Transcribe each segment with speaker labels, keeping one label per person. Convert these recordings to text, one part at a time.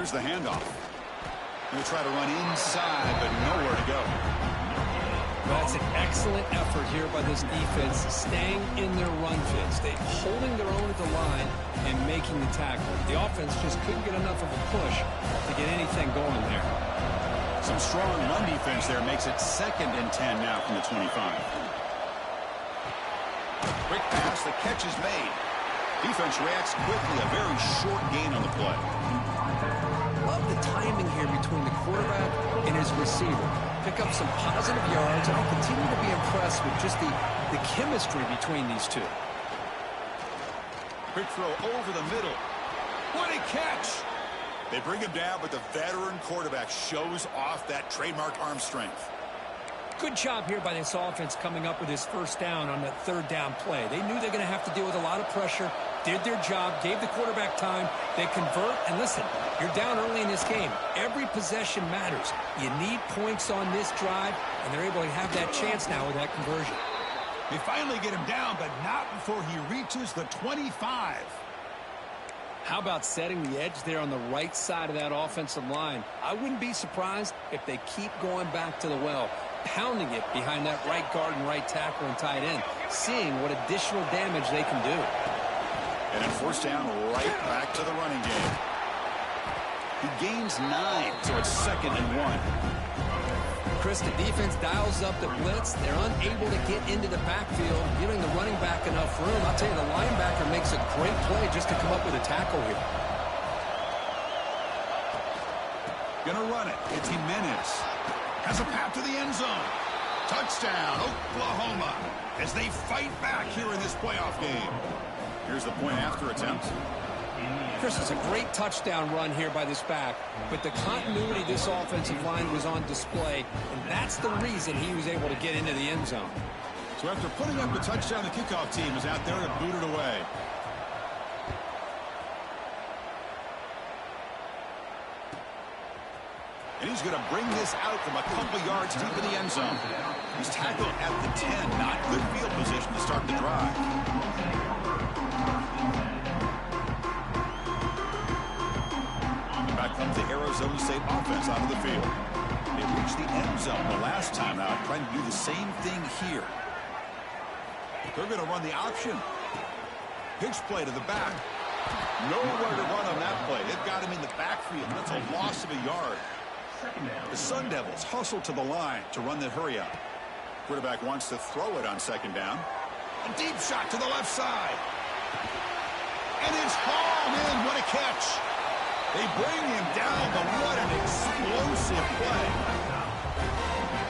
Speaker 1: Here's the handoff. Going to try to run inside, but nowhere to go.
Speaker 2: That's an excellent effort here by this defense, staying in their run fits. They holding their own at the line and making the tackle. The offense just couldn't get enough of a push to get anything going there.
Speaker 1: Some strong run defense there makes it 2nd and 10 now from the 25. Quick pass, the catch is made. Defense reacts quickly, a very short gain on the play.
Speaker 2: Love the timing here between the quarterback and his receiver. Pick up some positive yards, and I'll continue to be impressed with just the chemistry between these two.
Speaker 1: Quick throw over the middle. What a catch! They bring him down, but the veteran quarterback shows off that trademark arm strength.
Speaker 2: Good job here by this offense coming up with his first down on the 3rd down play. They knew they're going to have to deal with a lot of pressure, did their job, gave the quarterback time. They convert, and listen, you're down early in this game. Every possession matters. You need points on this drive, and they're able to have that chance now with that conversion.
Speaker 1: They finally get him down, but not before he reaches the 25.
Speaker 2: How about setting the edge there on the right side of that offensive line? I wouldn't be surprised if they keep going back to the well, pounding it behind that right guard and right tackle and tight end, seeing what additional damage they can do.
Speaker 1: And then 4th down, right back to the running game. He gains 9, so it's 2nd and 1.
Speaker 2: Chris, the defense dials up the blitz. They're unable to get into the backfield, giving the running back enough room. I'll tell you, the linebacker makes a great play just to come up with a tackle here.
Speaker 1: Gonna run it. It's Jimenez. Has a path to the end zone. Touchdown, Oklahoma, as they fight back here in this playoff game. Here's the point after attempt.
Speaker 2: Chris, it's a great touchdown run here by this back, but the continuity of this offensive line was on display, and that's the reason he was able to get into the end zone.
Speaker 1: So after putting up the touchdown, the kickoff team is out there to boot it away. And he's going to bring this out from a couple yards deep in the end zone. He's tackled at the 10, not good field position to start the drive. Back comes the Arizona State offense out of the field. They reached the end zone the last time out, trying to do the same thing here. They're going to run the option. Pitch play to the back. Nowhere to run on that play. They've got him in the backfield. That's a loss of a yard. The Sun Devils hustle to the line to run the hurry up. Quarterback wants to throw it on 2nd down. A deep shot to the left side. And it's hauled in. What a catch. They bring him down, but what an explosive play.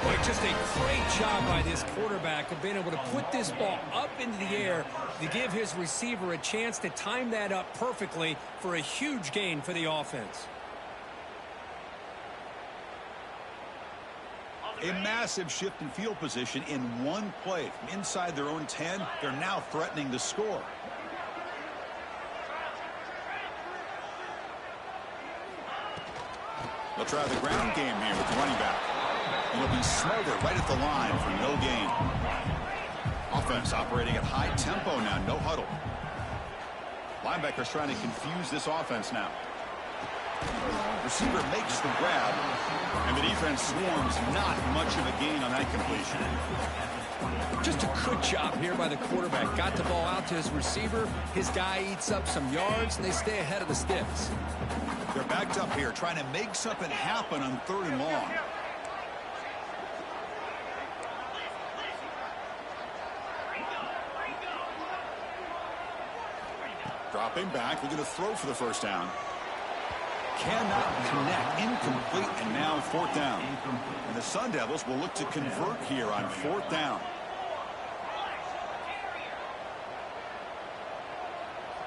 Speaker 2: Boy, just a great job by this quarterback of being able to put this ball up into the air to give his receiver a chance to time that up perfectly for a huge gain for the offense.
Speaker 1: A massive shift in field position in one play. From inside their own 10, they're now threatening to score. They'll try the ground game here with the running back. It'll be Smolder right at the line for no gain. Offense operating at high tempo now, no huddle. Linebackers trying to confuse this offense now. Receiver makes the grab, and the defense swarms. Not much of a gain on that completion.
Speaker 2: Just a good job here by the quarterback. Got the ball out to his receiver. His guy eats up some yards, and they stay ahead of the sticks.
Speaker 1: They're backed up here, trying to make something happen on 3rd and long. Dropping back, we're going to throw for the 1st down. Cannot connect, incomplete, and now 4th down. And the Sun Devils will look to convert here on 4th down.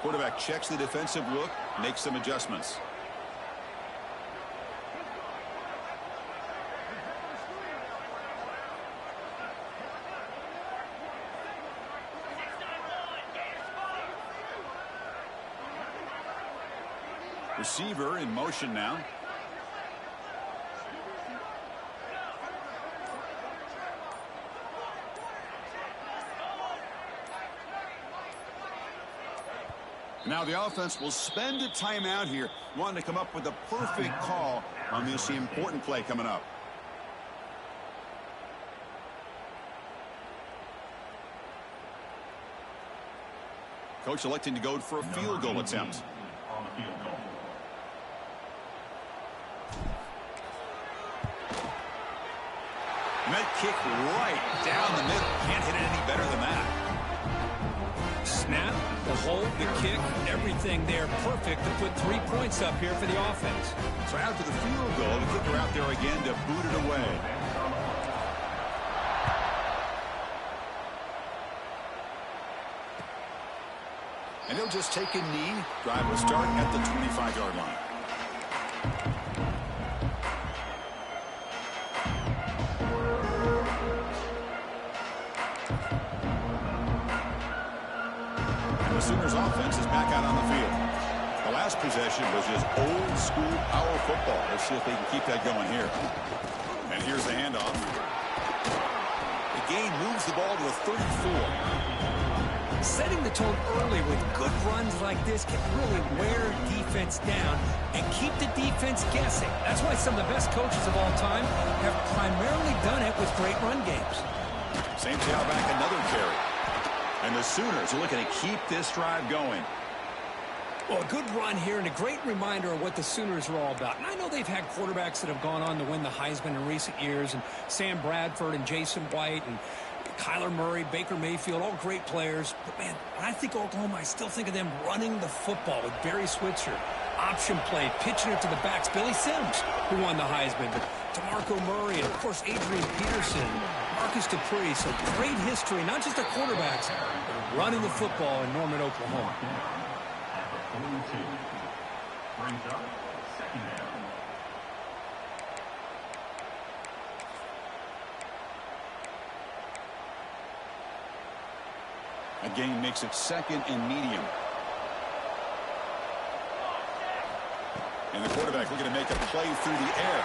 Speaker 1: Quarterback checks the defensive look, makes some adjustments. Receiver in motion now. Now the offense will spend a timeout here, wanting to come up with the perfect call on this important play coming up. Coach electing to go for a field goal attempt. And that kick right down the middle. Can't hit it any better than that.
Speaker 2: Snap, the hold, the kick, everything there perfect to put 3 points up here for the offense.
Speaker 1: So after the field goal, the kicker out there again to boot it away. And he'll just take a knee. Drive will start at the 25-yard line. And the Sooners offense is back out on the field. The last possession was just old school power football. Let's see if they can keep that going here. And here's the handoff. The gain moves the ball to the 34.
Speaker 2: Setting the tone early with good runs like this can really wear defense down and keep the defense guessing. That's why some of the best coaches of all time have primarily done it with great run games.
Speaker 1: Same tailback, another carry. And the Sooners are looking to keep this drive going.
Speaker 2: Well, a good run here and a great reminder of what the Sooners are all about. And I know they've had quarterbacks that have gone on to win the Heisman in recent years, and Sam Bradford and Jason White and Kyler Murray, Baker Mayfield, all great players. But, man, when I think Oklahoma, I still think of them running the football with Barry Switzer. Option play, pitching it to the backs. Billy Sims, who won the Heisman. But DeMarco Murray and, of course, Adrian Peterson, Marcus Dupree. So great history, not just the quarterbacks, but running the football in Norman, Oklahoma.
Speaker 3: Brings up second down.
Speaker 1: A gain makes it second and medium. And the quarterback looking to make a play through the air.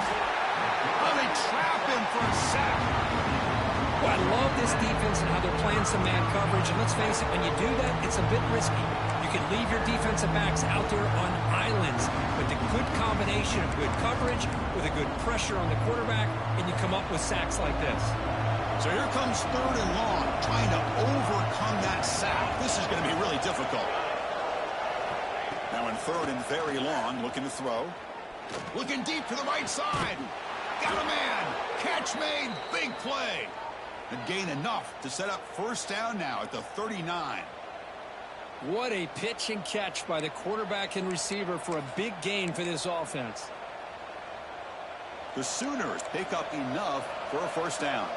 Speaker 1: Oh, they trap him for a sack.
Speaker 2: Well, I love this defense and how they're playing some man coverage. And let's face it, when you do that, it's a bit risky. You can leave your defensive backs out there on islands with the good combination of good coverage, with a good pressure on the quarterback, and you come up with sacks like this.
Speaker 1: So here comes third and long, trying to overcome that sack. This is going to be really difficult. Now in third and very long, looking to throw. Looking deep to the right side. Got a man. Catch made. Big play. And gain enough to set up first down now at the 39.
Speaker 2: What a pitch and catch by the quarterback and receiver for a big gain for this offense.
Speaker 1: The Sooners pick up enough for a first down.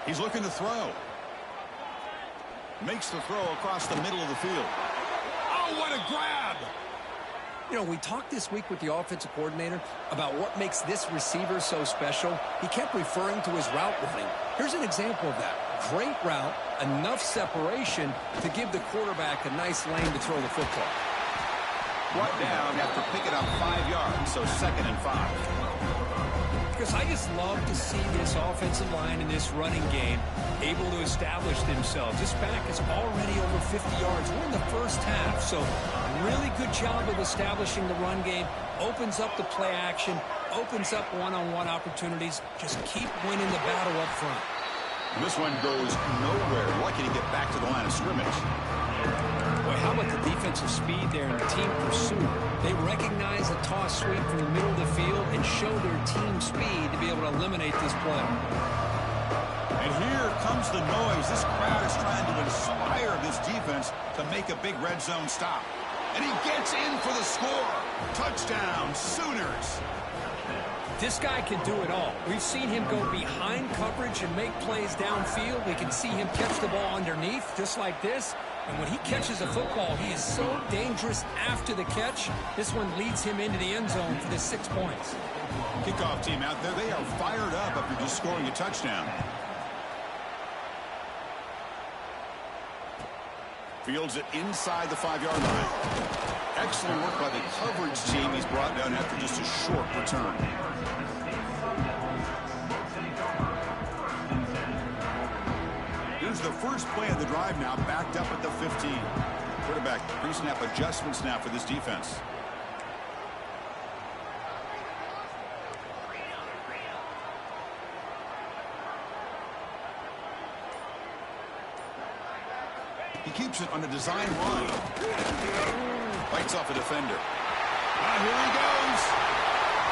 Speaker 1: He's looking to throw. Makes the throw across the middle of the field. Oh, what a grab!
Speaker 2: You know, we talked this week with the offensive coordinator about what makes this receiver so special. He kept referring to his route running. Here's an example of that. Great route, enough separation to give the quarterback a nice lane to throw the football.
Speaker 1: Brought down after picking up 5 yards, so second and 5.
Speaker 2: Because I just love to see this offensive line in this running game able to establish themselves. This back is already over 50 yards. We're in the first half, so really good job of establishing the run game. Opens up the play action, opens up one-on-one opportunities. Just keep winning the battle up front.
Speaker 1: And this one goes nowhere. Lucky to get back to the line of scrimmage.
Speaker 2: Boy, how about the defensive speed there and the team pursuit? They recognize a toss sweep from the middle of the field and show their team speed to be able to eliminate this play.
Speaker 1: And here comes the noise. This crowd is trying to inspire this defense to make a big red zone stop. And he gets in for the score. Touchdown, Sooners.
Speaker 2: This guy can do it all. We've seen him go behind coverage and make plays downfield. We can see him catch the ball underneath, just like this. And when he catches a football, he is so dangerous after the catch. This one leads him into the end zone for the 6 points.
Speaker 1: Kickoff team out there, they are fired up after just scoring a touchdown. Fields it inside the 5-yard line. Excellent work by the coverage team. He's brought down after just a short return. Here's the first play of the drive now, backed up at the 15. Quarterback pre-snap adjustments now for this defense. He keeps it on a design run. Bites off a defender. Here he goes.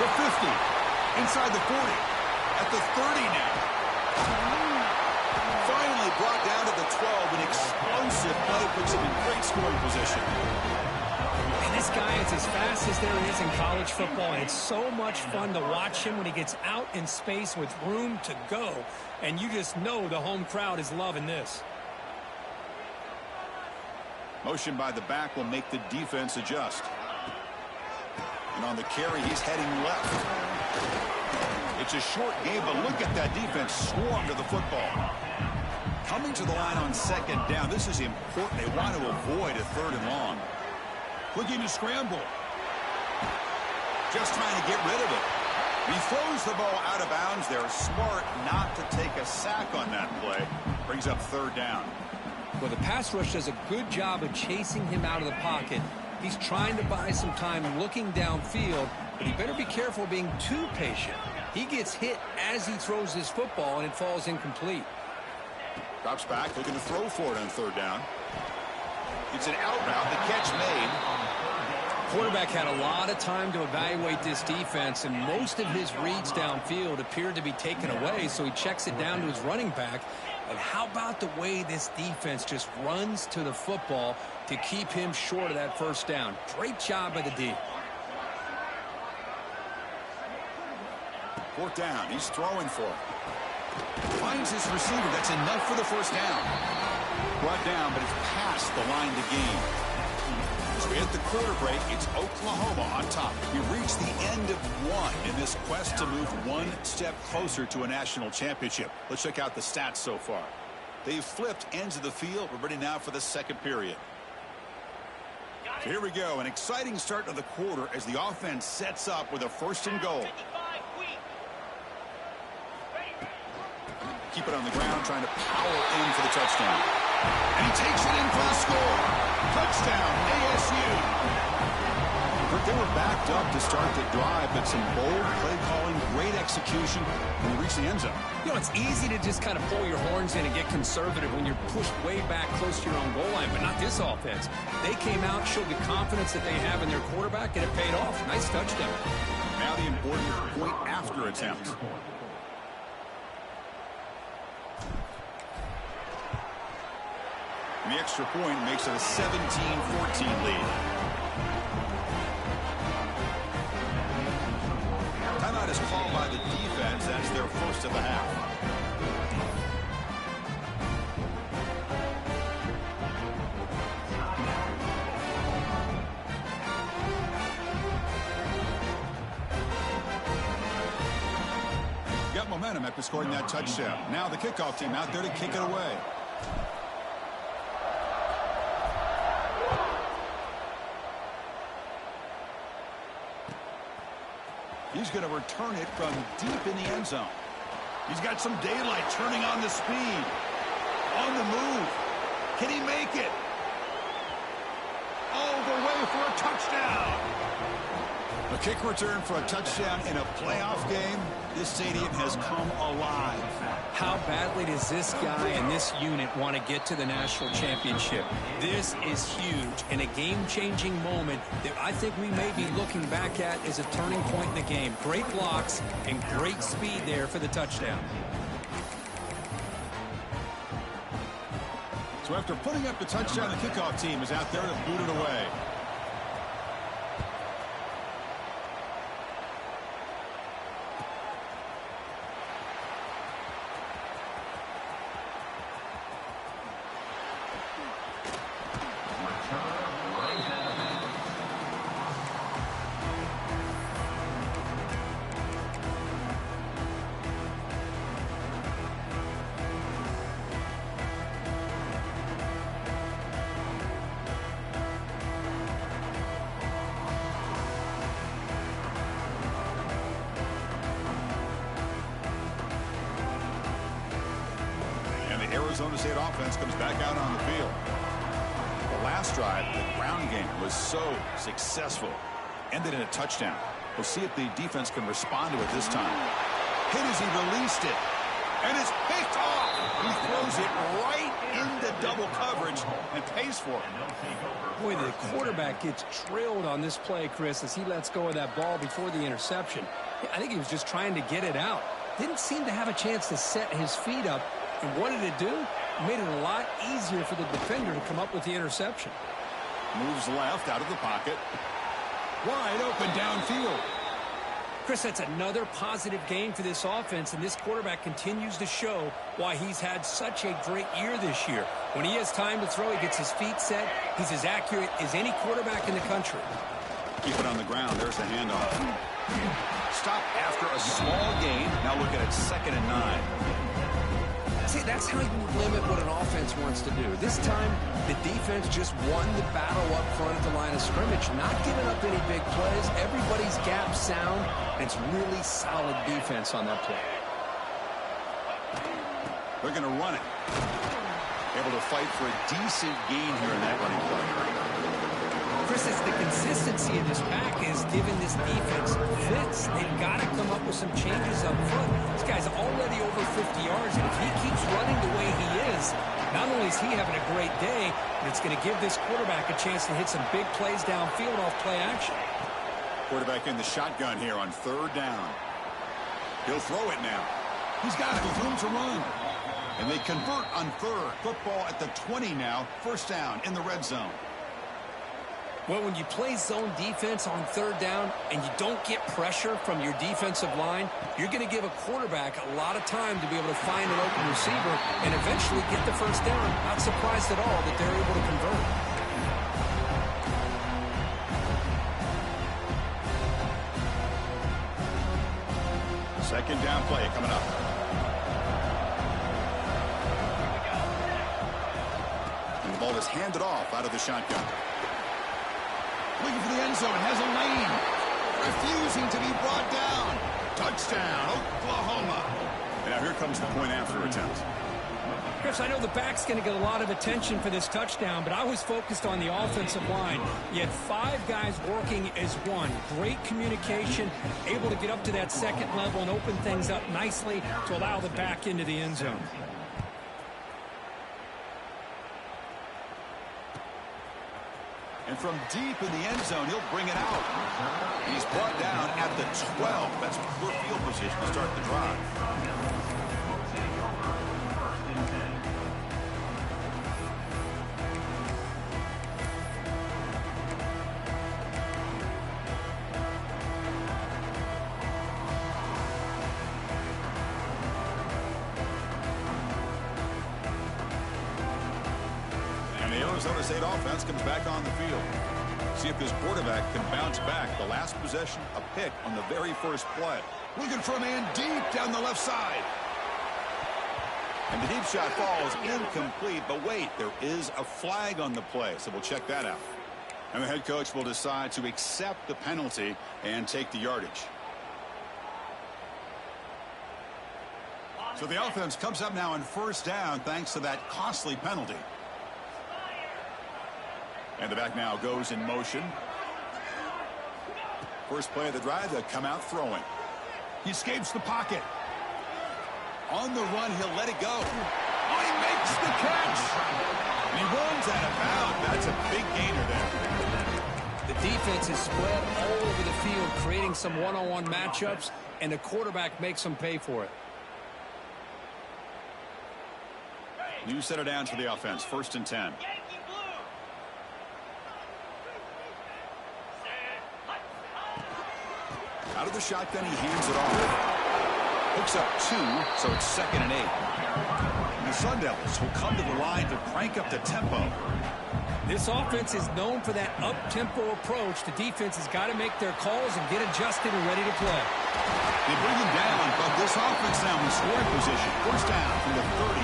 Speaker 1: The 50. Inside the 40. At the 30 now. Finally brought down to the 12. An explosive play puts him in great scoring position.
Speaker 2: And this guy is as fast as there is in college football. And it's so much fun to watch him when he gets out in space with room to go. And you just know the home crowd is loving this.
Speaker 1: Motion by the back will make the defense adjust. And on the carry, he's heading left. It's a short game, but look at that defense swarm to the football. Coming to the line on second down. This is important. They want to avoid a third and long. Looking to scramble. Just trying to get rid of it. He throws the ball out of bounds. They're smart not to take a sack on that play. Brings up third down.
Speaker 2: Well, the pass rush does a good job of chasing him out of the pocket. He's trying to buy some time looking downfield, but he better be careful being too patient. He gets hit as he throws his football, and it falls incomplete.
Speaker 1: Drops back, looking to throw for it on third down. It's an out route. The catch made.
Speaker 2: Quarterback had a lot of time to evaluate this defense, and most of his reads downfield appeared to be taken away, so he checks it down to his running back. But how about the way this defense just runs to the football to keep him short of that first down? Great job by the D.
Speaker 1: Fourth down. He's throwing for it. Finds his receiver. That's enough for the first down. Brought down, but it's past the line to gain. So we hit the quarter break. It's Oklahoma on top. We reach the end of one in this quest to move one step closer to a national championship. Let's check out the stats so far. They've flipped ends of the field. We're ready now for the second period. So here we go. An exciting start to the quarter as the offense sets up with a first and goal. Keep it on the ground, trying to power in for the touchdown. And he takes it in for the score. Touchdown, ASU. They were backed up to start the drive, but some bold play calling, great execution, and they reach the end zone.
Speaker 2: You know, it's easy to just kind of pull your horns in and get conservative when you're pushed way back close to your own goal line, but not this offense. They came out, showed the confidence that they have in their quarterback, and it paid off. Nice touchdown.
Speaker 1: Now the important point after attempt. And the extra point makes it a 17-14 lead. Timeout is called by the defense. That's their first of the half. Got momentum after scoring that touchdown. Now the kickoff team out there to kick it away. He's going to return it from deep in the end zone. He's got some daylight, turning on the speed. On the move. Can he make it? All the way for a touchdown. A kick return for a touchdown in a playoff game. This stadium has come alive.
Speaker 2: How badly does this guy and this unit want to get to the national championship? This is huge and a game-changing moment that I think we may be looking back at as a turning point in the game. Great blocks and great speed there for the touchdown.
Speaker 1: So after putting up the touchdown, the kickoff team is out there to boot it away. Arizona State offense comes back out on the field. The last drive, the ground game was so successful. Ended in a touchdown. We'll see if the defense can respond to it this time. Hit as he released it. And it's picked off. He throws it right into double coverage and pays for it.
Speaker 2: Boy, the quarterback gets trailed on this play, Chris, as he lets go of that ball before the interception. I think he was just trying to get it out. Didn't seem to have a chance to set his feet up. And what did it do? It made it a lot easier for the defender to come up with the interception.
Speaker 1: Moves left out of the pocket. Wide open downfield.
Speaker 2: Chris, that's another positive game for this offense, and this quarterback continues to show why he's had such a great year this year. When he has time to throw, he gets his feet set. He's as accurate as any quarterback in the country.
Speaker 1: Keep it on the ground. There's the handoff. Stop after a small gain. Now look at it, 2nd and 9.
Speaker 2: See, that's how you limit what an offense wants to do. This time, the defense just won the battle up front at the line of scrimmage, not giving up any big plays. Everybody's gap sound, and it's really solid defense on that play.
Speaker 1: They're going to run it. Able to fight for a decent gain here in that running play.
Speaker 2: Chris, it's the consistency of this pack is giving this defense fits. They've got to come up with some changes up front. This guy's already over 50 yards, and if he keeps running the way he is, not only is he having a great day, but it's going to give this quarterback a chance to hit some big plays downfield off play action.
Speaker 1: Quarterback in the shotgun here on 3rd down. He'll throw it now. He's got it with room to run. And they convert on 3rd. Football at the 20 now. 1st down in the red zone.
Speaker 2: Well, when you play zone defense on 3rd down and you don't get pressure from your defensive line, you're going to give a quarterback a lot of time to be able to find an open receiver and eventually get the 1st down. Not surprised at all that they're able to convert.
Speaker 1: Second down play coming up. And the ball is handed off out of the shotgun. Looking for the end zone, has a lane. Refusing to be brought down. Touchdown, Oklahoma. And now here comes the point after attempt.
Speaker 2: Chris, I know the back's going to get a lot of attention for this touchdown, but I was focused on the offensive line. You had 5 guys working as one. Great communication, able to get up to that 2nd level and open things up nicely to allow the back into the end zone.
Speaker 1: And from deep in the end zone, he'll bring it out. He's brought down at the 12. That's poor field position to start the drive. Arizona State offense comes back on the field. See if this quarterback can bounce back. The last possession, a pick on the very first play. Looking for a man deep down the left side. And the deep shot falls incomplete. But wait, there is a flag on the play, so we'll check that out. And the head coach will decide to accept the penalty and take the yardage. So the offense comes up now on 1st down thanks to that costly penalty. And the back now goes in motion. First play of the drive, they'll come out throwing. He escapes the pocket. On the run, he'll let it go. Oh, he makes the catch. And he runs out of bounds. That's a big gainer there.
Speaker 2: The defense is spread all over the field, creating some one-on-one matchups, and the quarterback makes them pay for it.
Speaker 1: New center downs for the offense. 1st and 10. Out of the shotgun, he hands it off. Hooks up 2, so it's 2nd and 8. And the Sun Devils will come to the line to crank up the tempo.
Speaker 2: This offense is known for that up-tempo approach. The defense has got to make their calls and get adjusted and ready to play.
Speaker 1: They bring him down, but this offense now in scoring position. 1st down from the 30.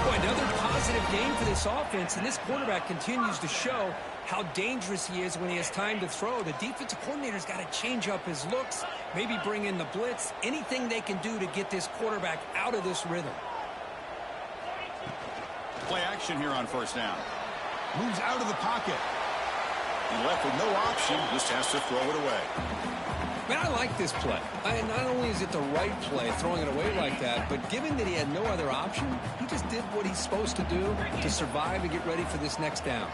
Speaker 2: Boy, another positive game for this offense, and this quarterback continues to show how dangerous he is when he has time to throw. The defensive coordinator's got to change up his looks, maybe bring in the blitz, anything they can do to get this quarterback out of this rhythm.
Speaker 1: action here on first down. Moves out of the pocket. He left with no option, just has to throw it away.
Speaker 2: Man, I like this play. Not only is it the right play, throwing it away like that, but given that he had no other option, he just did what he's supposed to do to survive and get ready for this next down.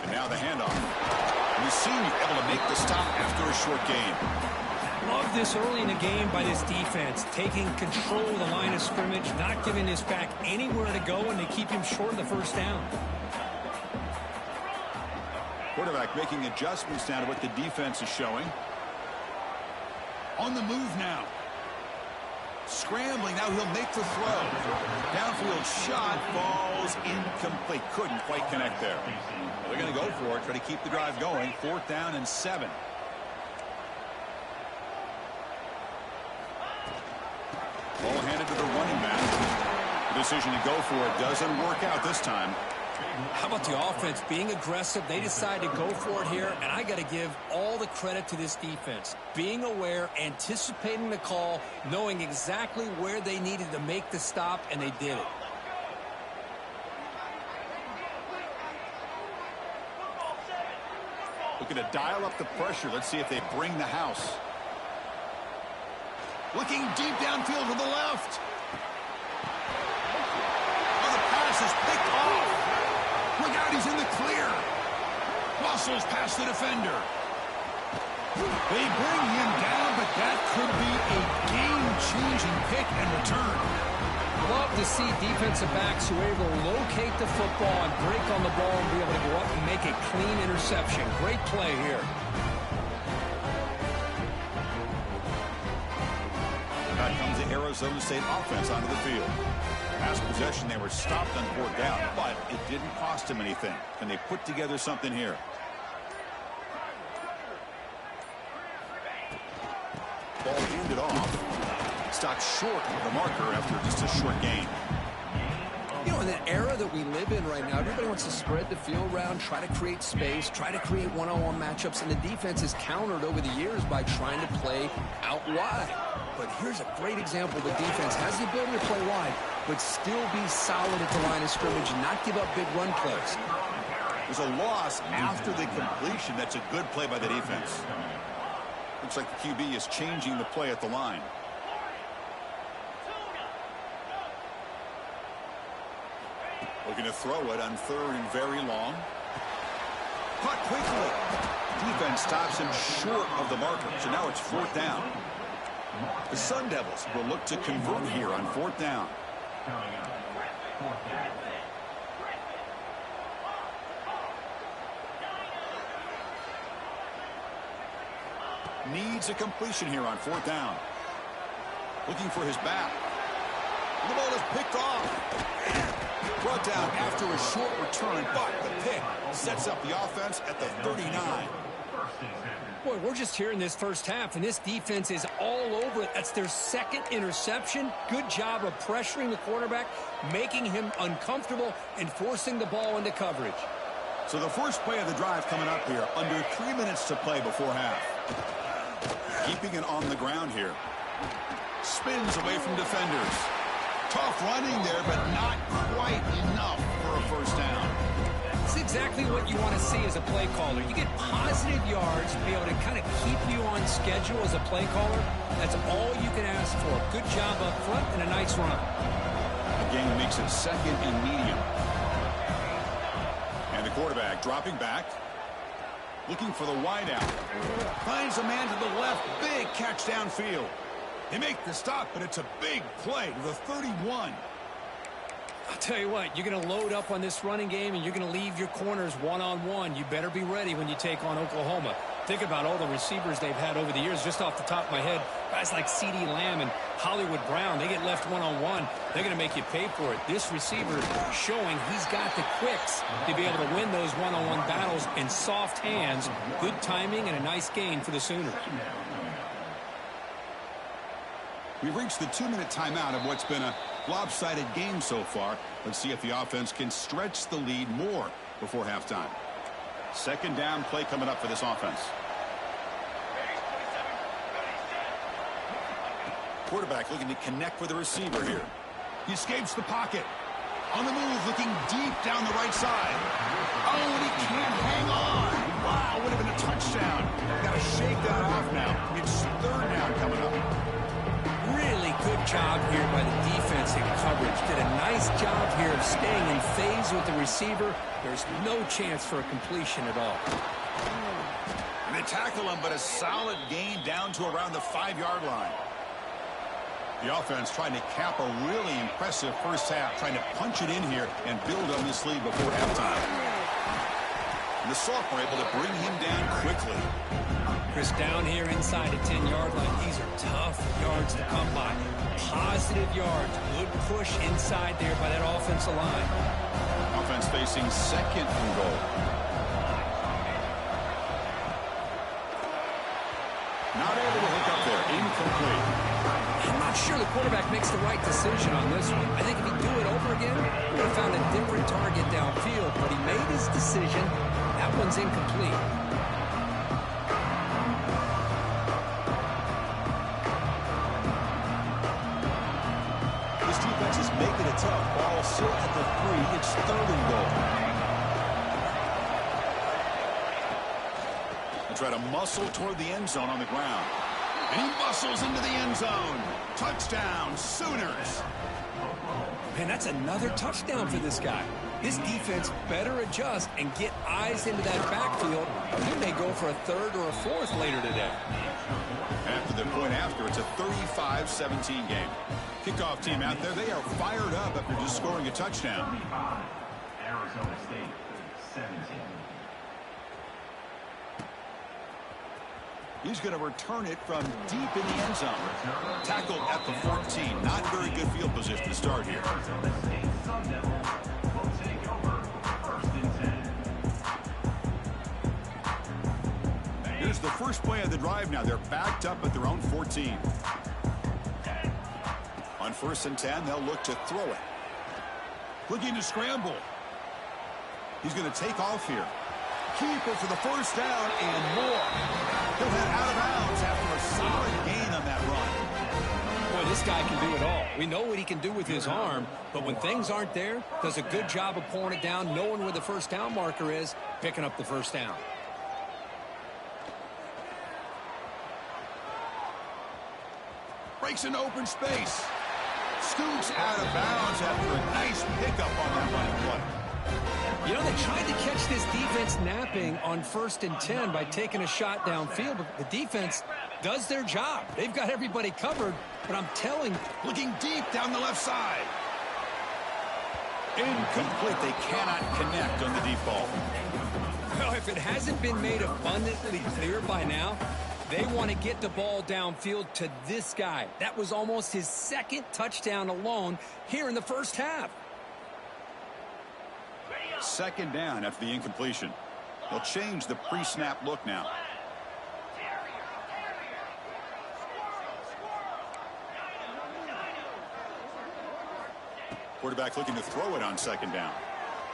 Speaker 1: And now the handoff. And the senior able to make the stop after a short gain.
Speaker 2: Love this early in the game by this defense, taking control of the line of scrimmage, not giving this back anywhere to go, and they keep him short of the first down.
Speaker 1: Quarterback making adjustments now to what the defense is showing. On the move now. Scrambling, now he'll make the throw. Downfield shot, falls incomplete. Couldn't quite connect there. They're going to go for it, try to keep the drive going. 4th down and 7. Ball handed to the running back. The decision to go for it doesn't work out this time.
Speaker 2: How about the offense being aggressive? They decide to go for it here, and I got to give all the credit to this defense. Being aware, anticipating the call, knowing exactly where they needed to make the stop, and they did it.
Speaker 1: Looking to dial up the pressure. Let's see if they bring the house. Looking deep downfield to the left. Oh, the pass is picked off. Look out, he's in the clear. Muscles past the defender. They bring him down, but that could be a game-changing pick and return.
Speaker 2: Love to see defensive backs who are able to locate the football and break on the ball and be able to go up and make a clean interception. Great play here.
Speaker 1: Back comes the Arizona State offense onto the field. Last possession, they were stopped on 4th down, but it didn't cost them anything. Can they put together something here? Ball handed off. Stopped short of the marker after just a short gain.
Speaker 2: You know, in the era that we live in right now, everybody wants to spread the field around, try to create space, try to create one-on-one matchups, and the defense is countered over the years by trying to play out wide. But here's a great example. The defense has the ability to play wide, but still be solid at the line of scrimmage and not give up big run plays.
Speaker 1: There's a loss after the completion. That's a good play by the defense. Looks like the QB is changing the play at the line. Looking to throw it on 3rd and very long. Caught quickly. Defense stops him short of the marker. So now it's 4th down. The Sun Devils will look to convert here on 4th down. Needs a completion here on 4th down. Looking for his back. The ball is picked off. Brought down after a short return, but the pick sets up the offense at the 39.
Speaker 2: Boy, we're just here in this first half, and this defense is all over it. That's their 2nd interception. Good job of pressuring the quarterback, making him uncomfortable, and forcing the ball into coverage.
Speaker 1: So the first play of the drive coming up here, under 3 minutes to play before half. Keeping it on the ground here. Spins away from defenders. Tough running there, but not quite enough for a first down.
Speaker 2: It's exactly what you want to see as a play caller. You get positive yards, be able to kind of keep you on schedule as a play caller. That's all you can ask for. Good job up front and a nice run.
Speaker 1: Again, makes it 2nd and medium. And the quarterback dropping back. Looking for the wideout. Finds a man to the left. Big catch downfield. They make the stop, but it's a big play to the 31.
Speaker 2: I'll tell you what, you're going to load up on this running game, and you're going to leave your corners one-on-one. You better be ready when you take on Oklahoma. Think about all the receivers they've had over the years. Just off the top of my head, guys like CeeDee Lamb and Hollywood Brown, they get left one-on-one. They're going to make you pay for it. This receiver showing he's got the quicks to be able to win those one-on-one battles in soft hands. Good timing and a nice gain for the Sooners.
Speaker 1: We've reached the 2-minute timeout of what's been a lopsided game so far. Let's see if the offense can stretch the lead more before halftime. 2nd down play coming up for this offense. Quarterback looking to connect with the receiver here. He escapes the pocket. On the move, looking deep down the right side. Oh, and he can't hang on. Wow, would have been a touchdown. Got to shake that off now. It's third down coming up.
Speaker 2: Really good job here by the defense in coverage. Did a nice job here of staying in phase with the receiver. There's no chance for a completion at all.
Speaker 1: And they tackle him, but a solid gain down to around the 5-yard line. The offense trying to cap a really impressive first half, trying to punch it in here and build on this lead before halftime. And the sophomore able to bring him down quickly.
Speaker 2: Chris, down here inside the 10-yard line, these are tough yards to come by. Positive yards, good push inside there by that offensive line.
Speaker 1: Offense facing second and goal. Not able to hook up there, incomplete.
Speaker 2: I'm not sure the quarterback makes the right decision on this one. I think if he'd do it over again, he would have found a different target downfield, but he made his decision. That one's incomplete.
Speaker 1: This defense is making it tough. Ball still at the 3. It's third and goal. They try to muscle toward the end zone on the ground. And he muscles into the end zone. Touchdown, Sooners.
Speaker 2: Man, that's another touchdown for this guy. This defense better adjust and get eyes into that backfield, or they may go for a third or a fourth later today.
Speaker 1: After the point after, it's a 35-17 game. Kickoff team out there, they are fired up after just scoring a touchdown.
Speaker 3: Arizona State 17.
Speaker 1: He's going to return it from deep in the end zone. Tackled at the 14. Not very good field position to start here.
Speaker 3: Arizona State Sun Devils will take over first and 10.
Speaker 1: Here's the first play of the drive now. They're backed up at their own 14. On first and 10, they'll look to throw it. Looking to scramble. He's going to take off here. Keeper for the first down and more. He'll head out of bounds after a solid gain on that run.
Speaker 2: Boy, this guy can do it all. We know what he can do with his arm, but when things aren't there, does a good job of pulling it down, knowing where the first down marker is, picking up the first down.
Speaker 1: Breaks into open space. Scoots out of bounds after a nice pickup on that running play.
Speaker 2: You know, they tried to catch this defense napping on first and 10 by taking a shot downfield, but the defense does their job. They've got everybody covered, but I'm telling,
Speaker 1: looking deep down the left side. Incomplete. They cannot connect on the deep ball.
Speaker 2: well, if it hasn't been made abundantly clear by now, they want to get the ball downfield to this guy. That was almost his second touchdown alone here in the first half.
Speaker 1: Second down after the incompletion. They'll change the pre-snap look now. Quarterback looking to throw it on second down.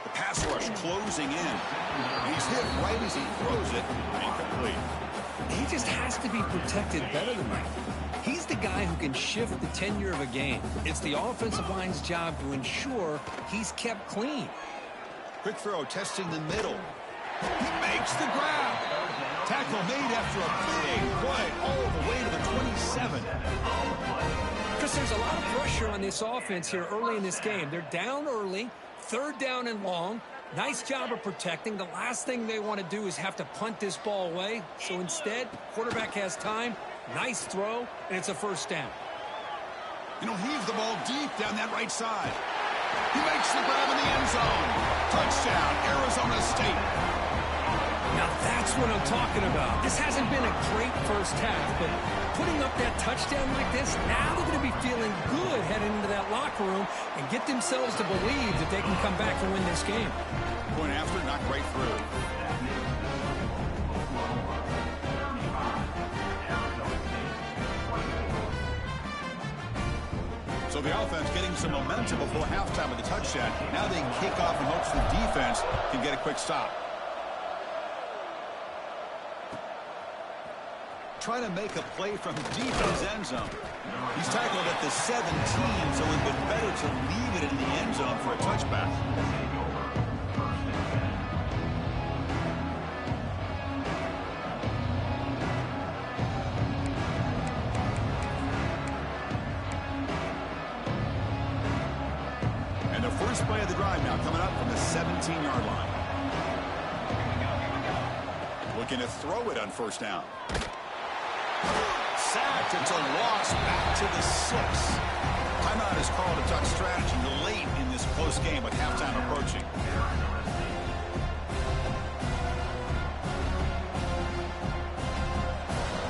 Speaker 1: The pass rush closing in. And he's hit right as he throws it. Incomplete.
Speaker 2: He just has to be protected better than that. He's the guy who can shift the tenure of a game. It's the offensive line's job to ensure he's kept clean.
Speaker 1: Quick throw, testing the middle. He makes the grab. Tackle made after a big play all the way to the 27.
Speaker 2: Because there's a lot of pressure on this offense here early in this game. They're down early, third down and long. Nice job of protecting. The last thing they want to do is have to punt this ball away. So instead, quarterback has time, nice throw, and it's a first down.
Speaker 1: And he'll heave the ball deep down that right side. He makes the grab in the end zone. Touchdown, Arizona State.
Speaker 2: Now that's what I'm talking about. This hasn't been a great first half, but putting up that touchdown like this, now they're going to be feeling good heading into that locker room and get themselves to believe that they can come back and win this game.
Speaker 1: Point after, not right through. So the offense getting some momentum before halftime with the touchdown. Now they can kick off in hopes the defense can get a quick stop. Trying to make a play from deep in his end zone. He's tackled at the 17, so it would have been better to leave it in the end zone for a touchback. And the first play of the drive now coming up from the 17-yard line. Looking to throw it on first down. Sacked. It's a loss back to the 6. Timeout is called to talk strategy late in this close game with halftime approaching.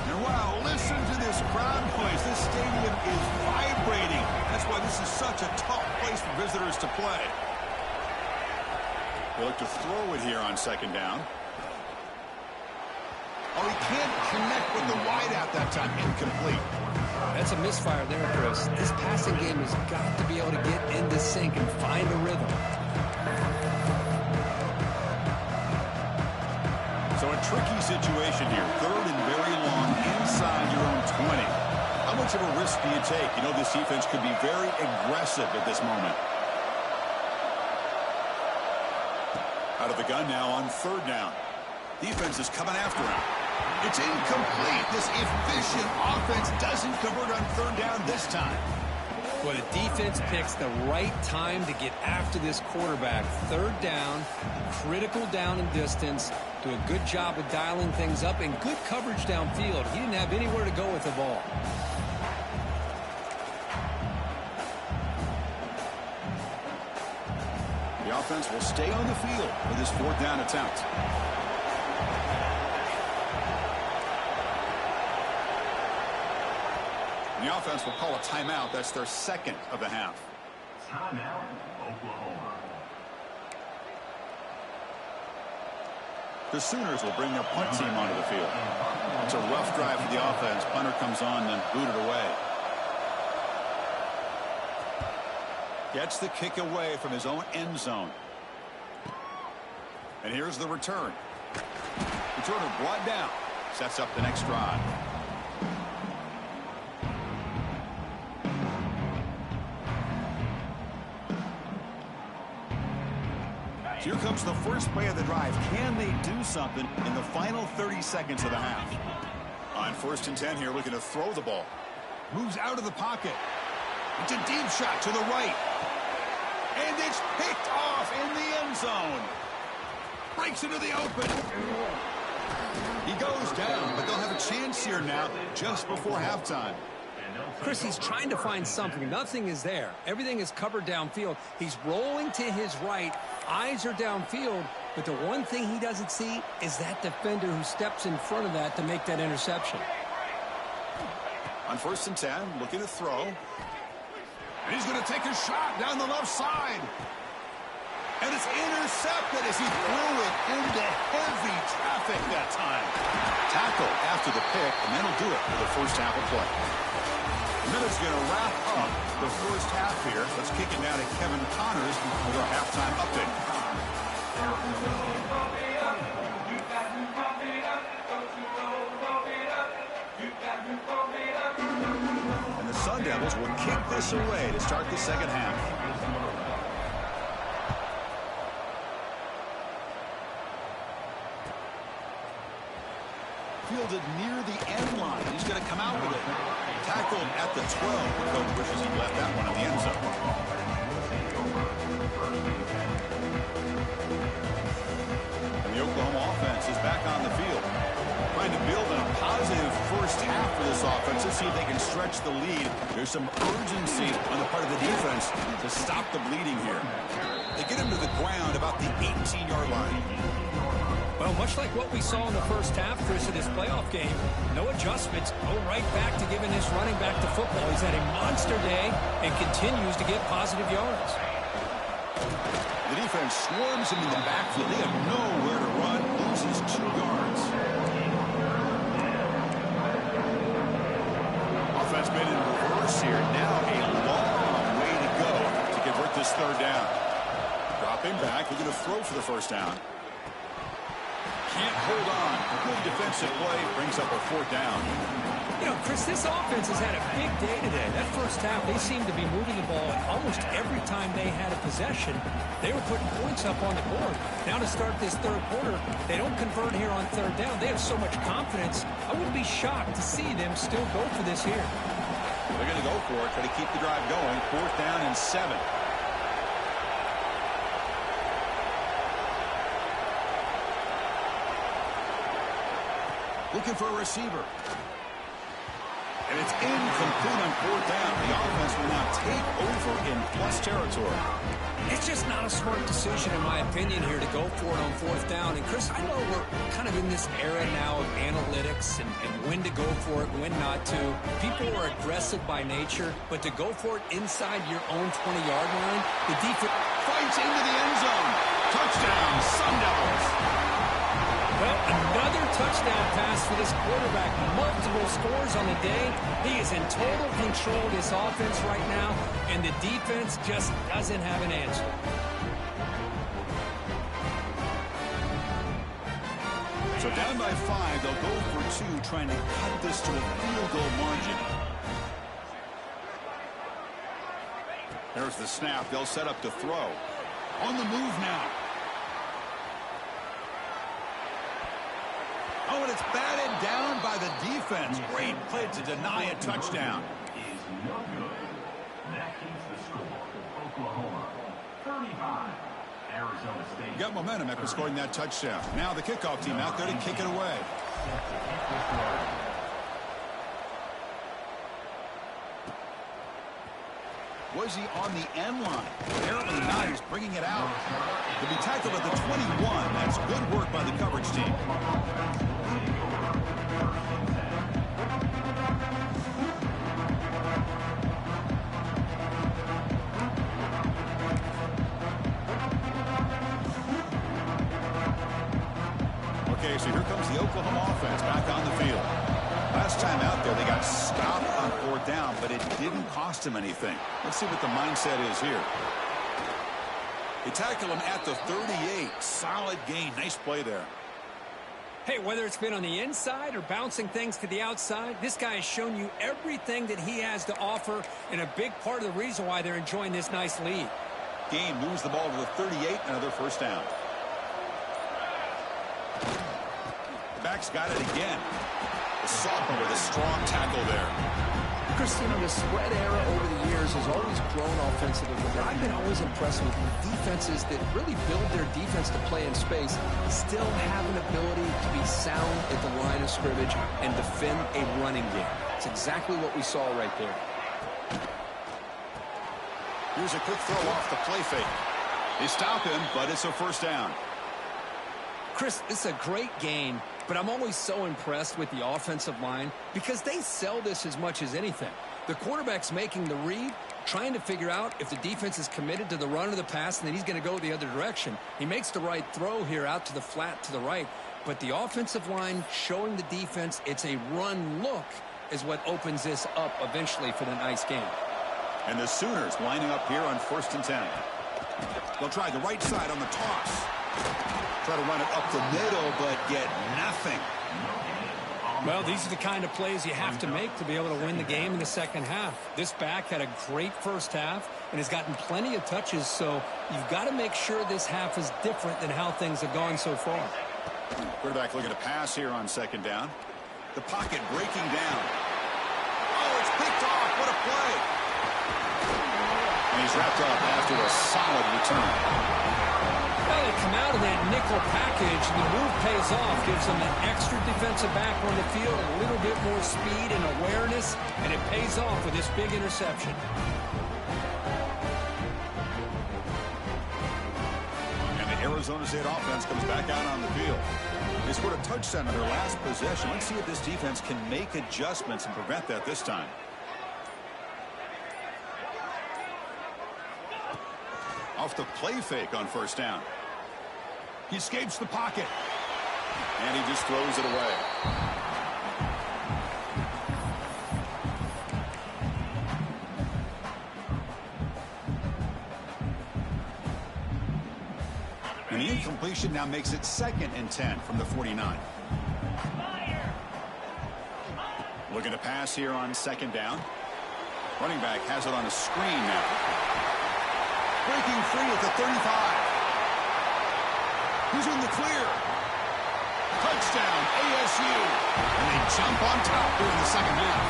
Speaker 1: And wow, listen to this crowd noise. This stadium is vibrating. That's why this is such a tough place for visitors to play. They look to throw it here on second down. Oh, he can't connect with the wideout that time. Incomplete.
Speaker 2: That's a misfire there, Chris. This passing game has got to be able to get into sync and find a rhythm.
Speaker 1: So a tricky situation here. Third and very long inside your own 20. How much of a risk do you take? You know this defense could be very aggressive at this moment. Out of the gun now on third down. Defense is coming after him. It's incomplete. This efficient offense doesn't convert on third down this time.
Speaker 2: Well, the defense picks the right time to get after this quarterback. Third down, critical down and distance. Do a good job of dialing things up and good coverage downfield. He didn't have anywhere to go with the ball.
Speaker 1: The offense will stay on the field for this fourth down attempt. The offense will call a timeout. That's their second of the half.
Speaker 3: Timeout, Oklahoma.
Speaker 1: The Sooners will bring their punt team onto the field. It's a rough drive for the offense. Punter comes on and booted away. Gets the kick away from his own end zone. And here's the return. Returner brought down. Sets up the next drive. Here comes the first play of the drive. Can they do something in the final 30 seconds of the half? On 1st and 10 here, looking to throw the ball. Moves out of the pocket. It's a deep shot to the right. And it's picked off in the end zone. Breaks into the open. He goes down, but they'll have a chance here now just before halftime.
Speaker 2: Chris, he's trying to find something. Nothing is there. Everything is covered downfield. He's rolling to his right. Eyes are downfield. But the one thing he doesn't see is that defender who steps in front of that to make that interception.
Speaker 1: On 1st and 10, looking to throw. And he's going to take a shot down the left side. And it's intercepted as he threw it into heavy traffic that time. Tackle after the pick, and that'll do it for the first half of play. Minute's going to wrap up the first half here. Let's kick it now to Kevin Connors with our halftime update. And the Sun Devils will kick this away to start the second half. Fielded near the end line. He's going to come out with it. Tackled at the 12. The coach wishes he left that one in the end zone. And the Oklahoma offense is back on the field. Trying to build a positive first half for this offense to see if they can stretch the lead. There's some urgency on the part of the defense to stop the bleeding here. They get him to the ground about the 18-yard line.
Speaker 2: Well, much like what we saw in the first half, Chris, of this playoff game, no adjustments, go right back to giving this running back to football. He's had a monster day and continues to get positive yards.
Speaker 1: The defense swarms him in the backfield. They have nowhere to run. Loses 2 yards. Offense made it in reverse here. Now a long way to go to convert this third down. Dropping back. We're going to throw for the first down. Can't hold on. Good defensive play. Brings up a fourth down.
Speaker 2: You know, Chris, this offense has had a big day today. That first half, they seemed to be moving the ball almost every time they had a possession. They were putting points up on the board. Now to start this third quarter, they don't convert here on third down. They have so much confidence. I wouldn't be shocked to see them still go for this here.
Speaker 1: They're going to go for it. Try to keep the drive going. Fourth down and 7. Looking for a receiver. And it's incomplete on fourth down. The offense will now take over in plus territory.
Speaker 2: It's just not a smart decision, in my opinion, here to go for it on fourth down. And, Chris, I know we're kind of in this era now of analytics and when to go for it, when not to. People are aggressive by nature, but to go for it inside your own 20-yard line, the defense
Speaker 1: Fights into the end zone. Touchdown, Sun Devils.
Speaker 2: Well, another touchdown pass for this quarterback. Multiple scores on the day. He is in total control of this offense right now, and the defense just doesn't have an answer.
Speaker 1: So down by 5, they'll go for 2, trying to cut this to a field goal margin. There's the snap. They'll set up to throw. On the move now. Oh, and it's batted down by the defense. Great play to deny a touchdown.
Speaker 3: Is no good. That keeps the score. Oklahoma 35. Arizona State.
Speaker 1: Got momentum after scoring that touchdown. Now the kickoff team out there to kick it away.
Speaker 3: Set to kick this drive.
Speaker 1: Was he on the end line? Apparently not. He's bringing it out. To be tackled at the 21. That's good work by the coverage team. Okay, so here comes the Oklahoma offense back on the field. Last time out there, they got stopped on fourth down, but it didn't cost them anything. Let's see what the mindset is here. They tackle him at the 38. Solid gain. Nice play there.
Speaker 2: Hey, whether it's been on the inside or bouncing things to the outside, this guy has shown you everything that he has to offer, and a big part of the reason why they're enjoying this nice lead.
Speaker 1: Game moves the ball to the 38, another first down. The back's got it again. The sophomore with a strong tackle there.
Speaker 2: Christina, the spread era over the years has always grown offensively, but I've been always impressed with defenses that really build their defense to play in space, still have an ability to be sound at the line of scrimmage and defend a running game. It's exactly what we saw right there.
Speaker 1: Here's a quick throw off the play fake. They stop him, but it's a first down.
Speaker 2: Chris, it's a great game, but I'm always so impressed with the offensive line because they sell this as much as anything. The quarterback's making the read, trying to figure out if the defense is committed to the run or the pass, and then he's going to go the other direction. He makes the right throw here out to the flat to the right, but the offensive line showing the defense it's a run look is what opens this up eventually for the nice game.
Speaker 1: And the Sooners lining up here on 1st and 10. They'll try the right side on the toss. Try to run it up the middle, but get nothing.
Speaker 2: Well, these are the kind of plays you have to make to be able to win the game in the second half. This back had a great first half and has gotten plenty of touches, so you've got to make sure this half is different than how things have gone so far.
Speaker 1: Quarterback looking to pass here on 2nd down. The pocket breaking down. Oh, it's picked off. What a play. And he's wrapped up after a solid return.
Speaker 2: Well, they come out of that nickel package, and the move pays off, gives them an extra defensive back on the field, a little bit more speed and awareness, and it pays off with this big interception.
Speaker 1: And the Arizona State offense comes back out on the field. They scored a touchdown in their last possession. Let's see if this defense can make adjustments and prevent that this time. Off the play fake on 1st down. He escapes the pocket. And he just throws it away. And the incompletion now makes it 2nd and 10 from the 49. Looking to pass here on 2nd down. Running back has it on a screen now. Breaking free at the 35. Who's in the clear? Touchdown, ASU. And they jump on top during the 2nd half.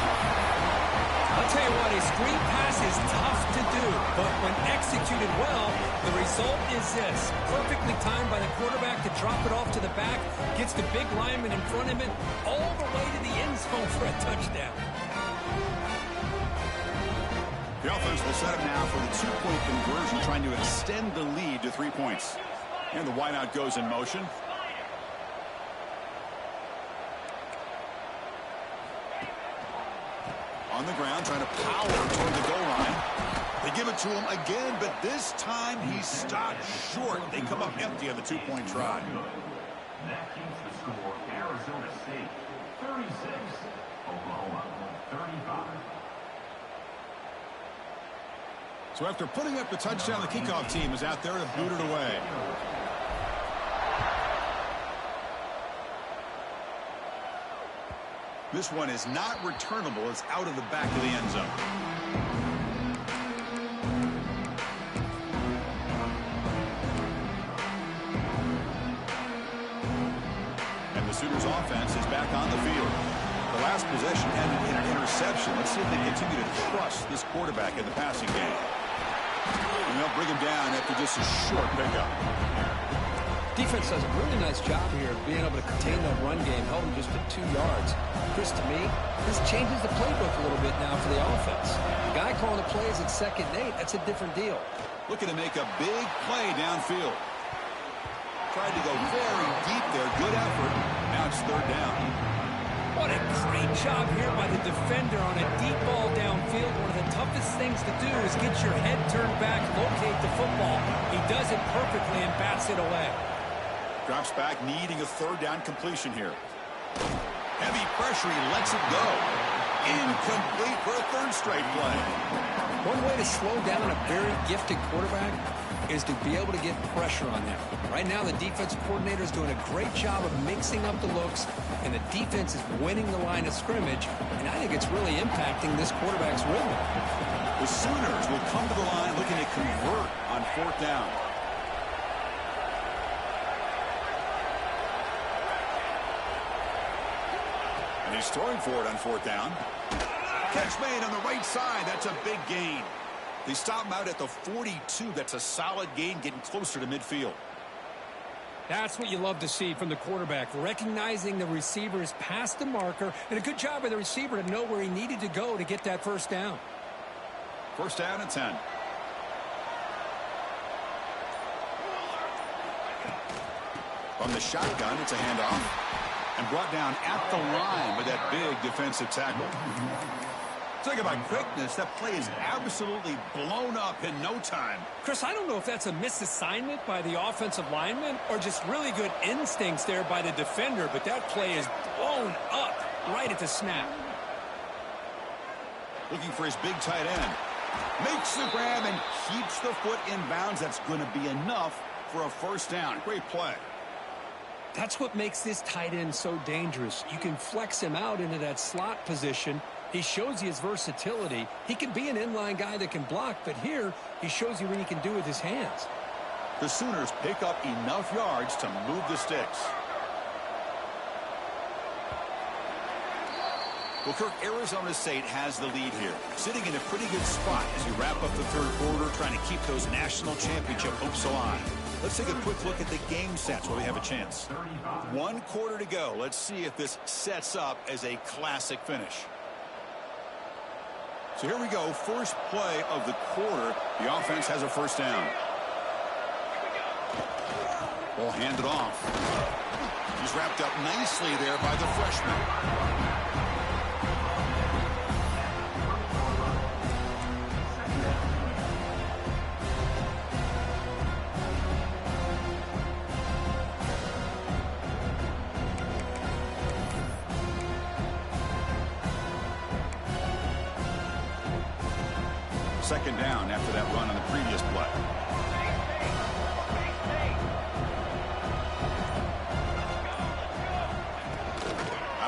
Speaker 2: I'll tell you what, a screen pass is tough to do, but when executed well, the result is this. Perfectly timed by the quarterback to drop it off to the back, gets the big lineman in front of him, all the way to the end zone for a touchdown.
Speaker 1: The offense will set up now for the 2-point conversion, trying to extend the lead to 3 points. And the wideout goes in motion. On the ground, trying to power toward the goal line. They give it to him again, but this time he stopped short. They come up empty on the 2-point try.
Speaker 3: That keeps the score Arizona State 36, Oklahoma 35.
Speaker 1: So after putting up the touchdown, the kickoff team is out there to boot it away. This one is not returnable. It's out of the back of the end zone. And the Sooners offense is back on the field. The last possession ended in an interception. Let's see if they continue to trust this quarterback in the passing game. And they'll bring him down after just a short pickup.
Speaker 2: Defense does a really nice job here of being able to contain that run game, held him just at 2 yards. Chris, to me, this changes the playbook a little bit now for the offense. The guy calling the plays at 2nd and 8, that's a different deal.
Speaker 1: Looking to make a big play downfield. Tried to go very deep there. Good effort. Now it's 3rd down.
Speaker 2: What a great job here by the defender on a deep ball downfield. One of the toughest things to do is get your head turned back, locate the football. He does it perfectly and bats it away.
Speaker 1: Drops back, needing a 3rd down completion here. Heavy pressure, he lets it go. Incomplete for a 3rd straight play.
Speaker 2: One way to slow down a very gifted quarterback is to be able to get pressure on them. Right now, the defensive coordinator is doing a great job of mixing up the looks, and the defense is winning the line of scrimmage, and I think it's really impacting this quarterback's rhythm.
Speaker 1: The Sooners will come to the line looking to convert on 4th down. And he's throwing for it on 4th down. Catch made on the right side. That's a big gain. They stop him out at the 42. That's a solid gain, getting closer to midfield.
Speaker 2: That's what you love to see from the quarterback, recognizing the receiver is past the marker, and a good job by the receiver to know where he needed to go to get that 1st down.
Speaker 1: 1st down and 10. From the shotgun, it's a handoff. And brought down at the line with that big defensive tackle. Talk about quickness. That play is absolutely blown up in no time.
Speaker 2: Chris, I don't know if that's a misassignment by the offensive lineman or just really good instincts there by the defender, but that play is blown up right at the snap.
Speaker 1: Looking for his big tight end. Makes the grab and keeps the foot in bounds. That's going to be enough for a 1st down. Great play.
Speaker 2: That's what makes this tight end so dangerous. You can flex him out into that slot position. He shows you his versatility. He can be an inline guy that can block, but here he shows you what he can do with his hands.
Speaker 1: The Sooners pick up enough yards to move the sticks. Well, Kirk, Arizona State has the lead here, sitting in a pretty good spot as you wrap up the 3rd quarter, trying to keep those national championship hopes alive. Let's take a quick look at the game sets where we have a chance. 1 quarter to go. Let's see if this sets up as a classic finish. So here we go. First play of the quarter. The offense has a 1st down. Ball handed off. He's wrapped up nicely there by the freshman. Second down after that run on the previous play.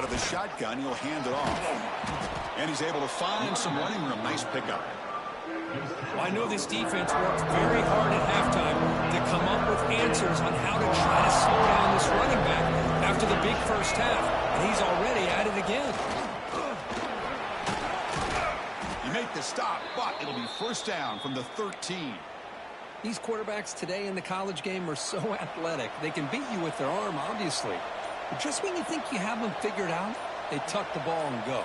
Speaker 1: Out of the shotgun, he'll hand it off. And he's able to find some running room. Nice pickup.
Speaker 2: Well, I know this defense worked very hard at halftime to come up with answers on how to try to slow down this running back after the big first half. And he's already at it again.
Speaker 1: You make the stop, but it'll be first down from the 13.
Speaker 2: These quarterbacks today in the college game are so athletic. They can beat you with their arm, obviously. But just when you think you have them figured out, they tuck the ball and go.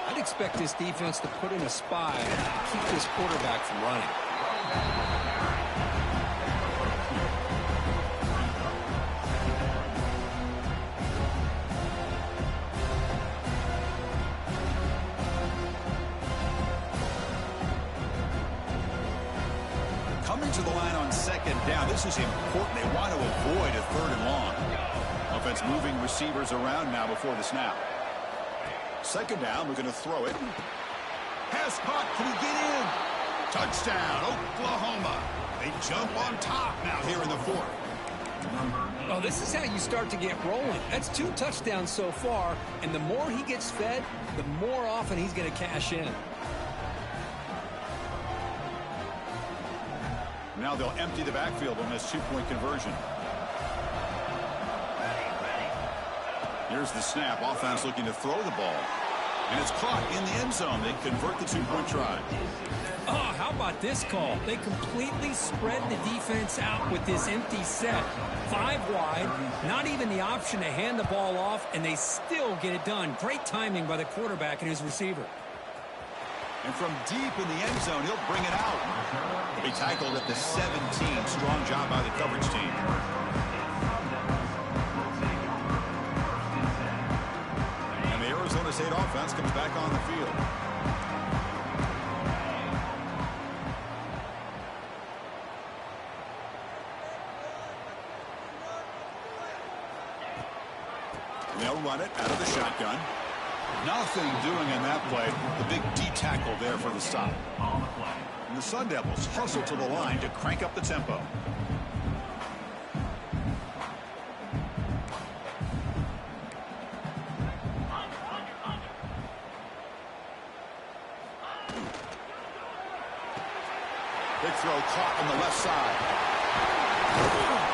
Speaker 2: I'd expect this defense to put in a spy and keep this quarterback from running.
Speaker 1: Coming to the line on second down. This is important. They want to avoid a third and long. Offense moving receivers around now before the snap. Second down, we're going to throw it. Pass caught. Can he get in? Touchdown, Oklahoma. They jump on top now here in the fourth.
Speaker 2: Oh, this is how you start to get rolling. That's 2 touchdowns so far, and the more he gets fed, the more often he's going to cash in.
Speaker 1: Now they'll empty the backfield on this 2-point conversion. Here's the snap. Offense looking to throw the ball. And it's caught in the end zone. They convert the 2-point try.
Speaker 2: Oh, how about this call? They completely spread the defense out with this empty set. 5 wide, not even the option to hand the ball off, and they still get it done. Great timing by the quarterback and his receiver.
Speaker 1: And from deep in the end zone, he'll bring it out. He'll be tackled at the 17. Strong job by the coverage team. And the Arizona State offense comes back on the field. And they'll run it out of the shotgun. Nothing doing in that play. The big D tackle there for the stop. And the Sun Devils hustle to the line to crank up the tempo. Big throw caught on the left side.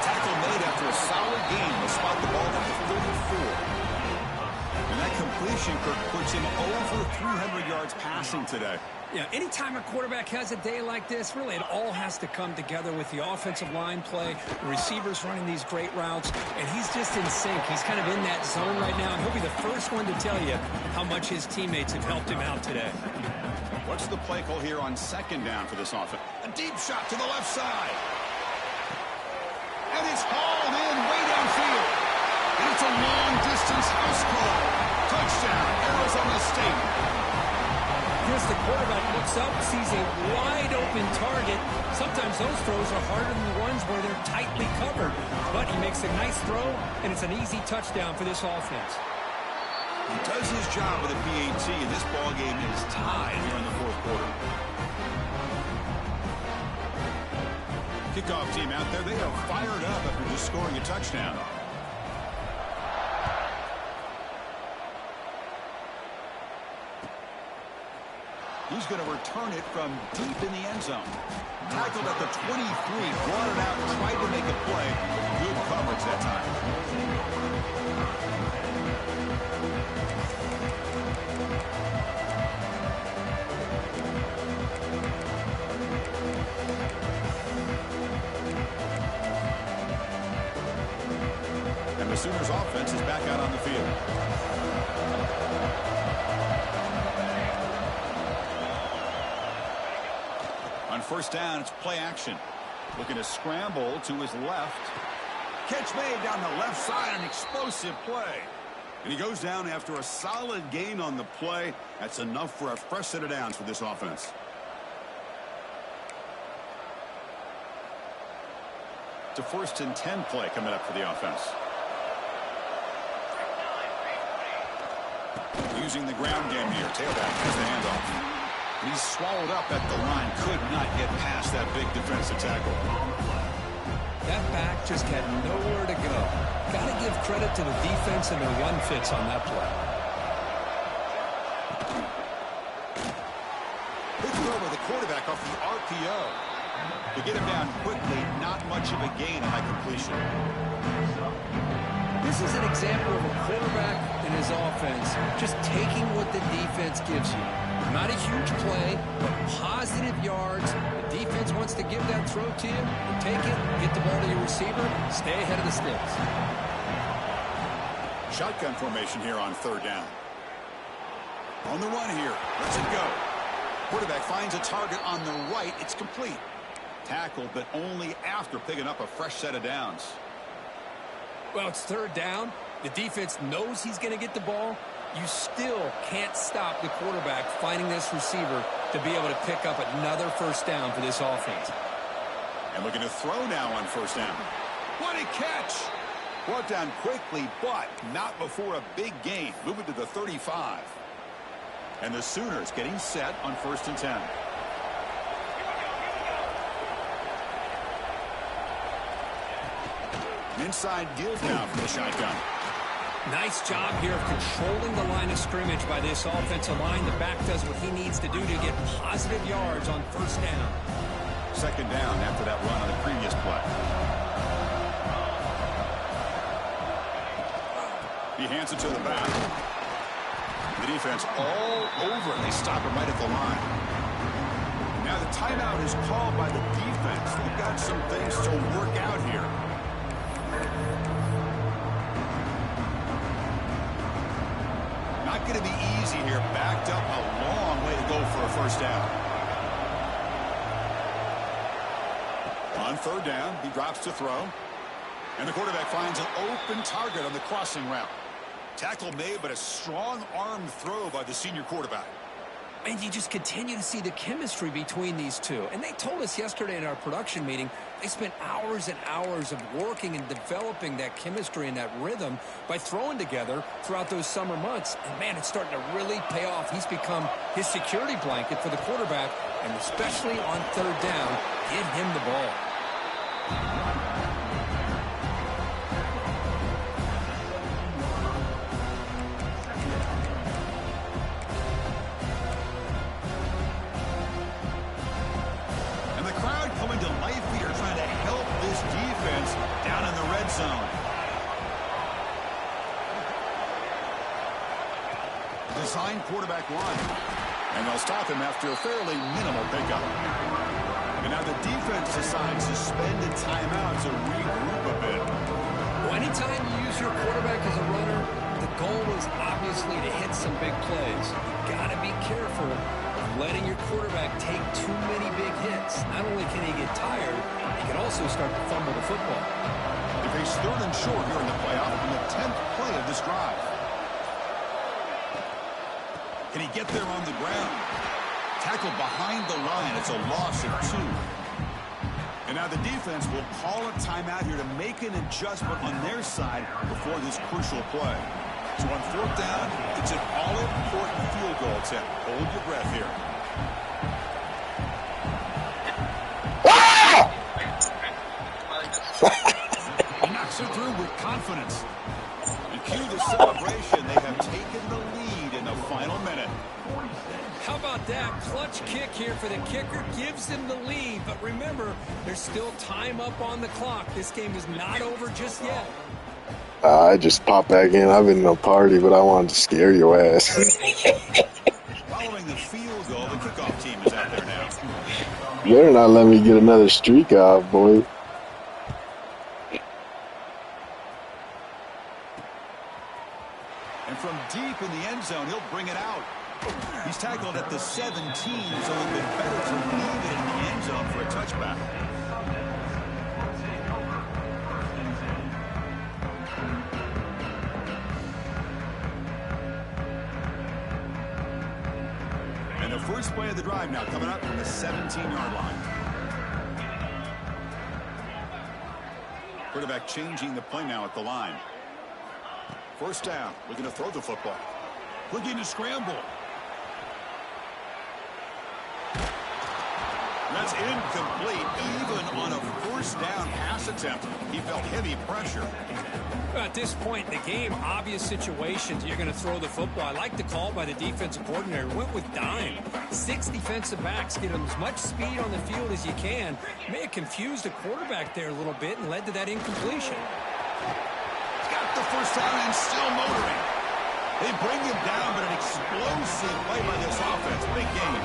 Speaker 1: Tackle made after a solid gain. They spot the ball at the 34. And that completion, Kirk, puts him over 300 yards passing today.
Speaker 2: Yeah, anytime a quarterback has a day like this, really it all has to come together with the offensive line play, the receivers running these great routes, and he's just in sync. He's kind of in that zone right now, and he'll be the first one to tell you how much his teammates have helped him out today.
Speaker 1: What's the play call here on second down for this offense? A deep shot to the left side. And it's hauled in way downfield. And it's a long-distance house call. Touchdown, Arizona State.
Speaker 2: Here's the quarterback looks up, sees a wide-open target. Sometimes those throws are harder than the ones where they're tightly covered. But he makes a nice throw, and it's an easy touchdown for this offense.
Speaker 1: He does his job with a PAT, and this ballgame is tied here in the fourth quarter. Kickoff team out there, they are fired up after just scoring a touchdown. He's going to return it from deep in the end zone. Tackled at the 23, brought it out, tried to make a play. Good coverage that time. And the Sooners offense is back out on the field. On first down, it's play action. Looking to scramble to his left. Catch made down the left side, an explosive play. And he goes down after a solid gain on the play. That's enough for a fresh set of downs for this offense. It's a 1st and 10 play coming up for the offense. Using the ground game here. Tailback has the handoff. He's swallowed up at the line. Could not get past that big defensive tackle.
Speaker 2: That back just had nowhere to go. Got to give credit to the defense and their run fits on that play.
Speaker 1: quarterback off the RPO. To get him down quickly, not much of a gain on that completion.
Speaker 2: This is an example of a quarterback in his offense just taking what the defense gives you. Not a huge play, but positive yards. The defense wants to give that throw to you. You take it, get the ball to your receiver, stay ahead of the sticks.
Speaker 1: Shotgun formation here on third down. On the run here. Let's it go. Quarterback finds a target on the right. It's complete. Tackled, but only after picking up a fresh set of downs.
Speaker 2: Well, it's third down. The defense knows he's going to get the ball. You still can't stop the quarterback finding this receiver to be able to pick up another first down for this offense.
Speaker 1: And looking to throw now on first down. What a catch! Brought down quickly, but not before a big gain. Moving to the 35. And the Sooners getting set on 1st and 10. Inside give now from the shotgun.
Speaker 2: Nice job here of controlling the line of scrimmage by this offensive line. The back does what he needs to do to get positive yards on first down.
Speaker 1: Second down after that run on the previous play. He hands it to the back. The defense all over it. They stop him right at the line. Now the timeout is called by the defense. They've got some things to work out here. Not going to be easy here. Backed up a long way to go for a first down. On third down, he drops to throw. And the quarterback finds an open target on the crossing route. Tackle made, but a strong arm throw by the senior quarterback.
Speaker 2: And you just continue to see the chemistry between these two. And they told us yesterday in our production meeting, they spent hours and hours of working and developing that chemistry and that rhythm by throwing together throughout those summer months. And, man, it's starting to really pay off. He's become his security blanket for the quarterback, and especially on third down, give him the ball.
Speaker 1: Design quarterback line. And they'll stop him after a fairly minimal pickup. And now the defense decides to spend a timeout to regroup a bit.
Speaker 2: Well, anytime you use your quarterback as a runner, the goal is obviously to hit some big plays. You got to be careful of letting your quarterback take too many big hits. Not only can he get tired, he can also start to fumble the football.
Speaker 1: They face third and short here in the playoff in the 10th play of this drive. Can he get there on the ground? Tackled behind the line. It's a loss of 2. And now the defense will call a timeout here to make an adjustment on their side before this crucial play. So on fourth down, it's an all-important field goal attempt. Hold your breath here. He knocks it through with confidence. And cue the celebration. They have taken the lead in the final minute.
Speaker 2: How about that? Clutch kick here for the kicker. Gives them the lead. But remember, there's still time up on the clock. This game is not over just yet.
Speaker 4: I just popped back in. I've been in a party, but I wanted to scare your ass.
Speaker 1: Following the field goal, the kickoff team is out there now.
Speaker 4: Better not let me get another streak off, boy.
Speaker 1: And from deep in the end zone, he'll bring it out. He's tackled at the 17, so it would be better to leave it in the end zone for a touchback. And the first play of the drive now coming up from the 17-yard line. Quarterback changing the play now at the line. First down, looking to throw the football. Looking to scramble. That's incomplete. Even on a first down pass attempt, he felt heavy pressure.
Speaker 2: At this point in the game, obvious situations, you're going to throw the football. I like the call by the defensive coordinator. Went with dime. 6 defensive backs, get them as much speed on the field as you can. May have confused the quarterback there a little bit and led to that incompletion.
Speaker 1: He's got the first down and still motoring. They bring him down, but an explosive play by this offense. Big game.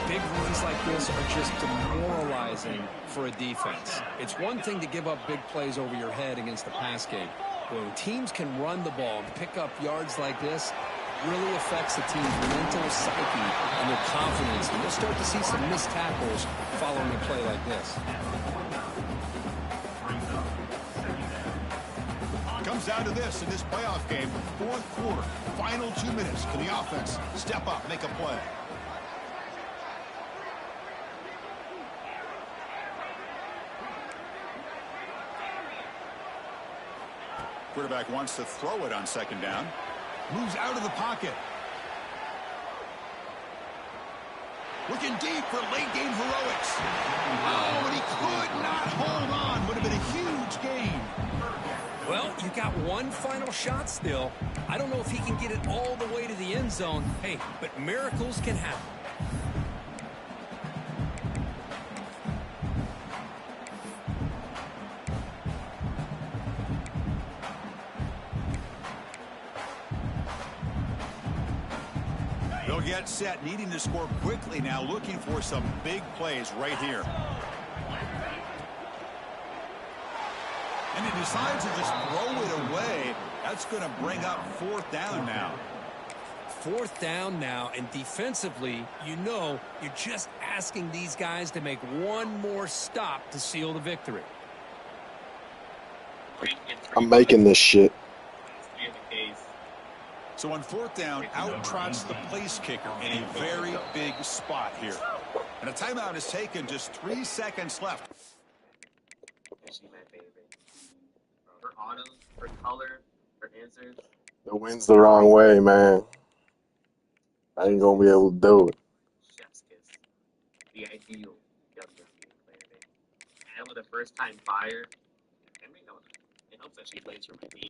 Speaker 2: Big runs like this are just demoralizing for a defense. It's one thing to give up big plays over your head against the pass game. But when teams can run the ball and pick up yards like this, it really affects the team's mental psyche and their confidence. And you'll start to see some missed tackles following a play like this.
Speaker 1: Comes down to this in this playoff game. Fourth quarter, final 2 minutes. Can the offense step up, make a play? Quarterback wants to throw it on second down. Moves out of the pocket. Looking deep for late game heroics. Oh, and he could not hold on. Would have been a huge gain.
Speaker 2: Well, you got one final shot still. I don't know if he can get it all the way to the end zone. Hey, but miracles can happen.
Speaker 1: They'll get set, needing to score quickly now, looking for some big plays right here. And he decides to just throw it away. That's going to bring up fourth down now.
Speaker 2: Fourth down now, and defensively, you know, you're just asking these guys to make one more stop to seal the victory.
Speaker 4: I'm making this shit.
Speaker 1: So on fourth down, out trots the place kicker in a very big spot here. And a timeout is taken, just 3 seconds left.
Speaker 5: She's my favorite. Her autumn, her color, her answers.
Speaker 4: The wind's the wrong way, man. I ain't gonna be able to do it.
Speaker 5: Chef's kiss. The ideal WNBA player. And with a first-time buyer, it helps that she plays for my team.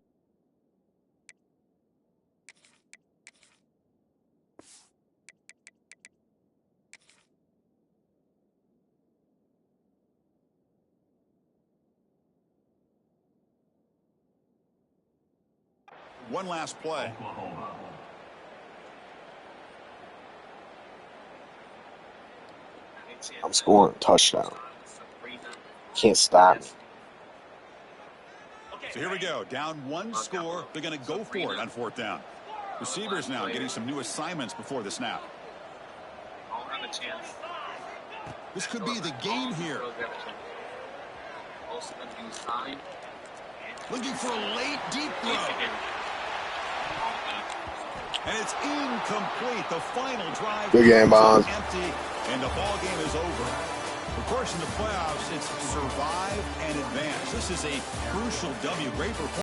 Speaker 1: One last play.
Speaker 3: Oklahoma.
Speaker 4: I'm scoring a touchdown. Can't stop me.
Speaker 1: So here we go. Down one score. They're going to go for it on fourth down. Receivers now getting some new assignments before the snap.
Speaker 5: I'll have a chance.
Speaker 1: This could be the game here.
Speaker 5: Also going to use time.
Speaker 1: Looking for a late deep throw. And it's incomplete. The final drive.
Speaker 4: Good game, Bond.
Speaker 1: Empty, and the ball game is over. Of course, in the playoffs, it's survive and advance. This is a crucial W. Great performance.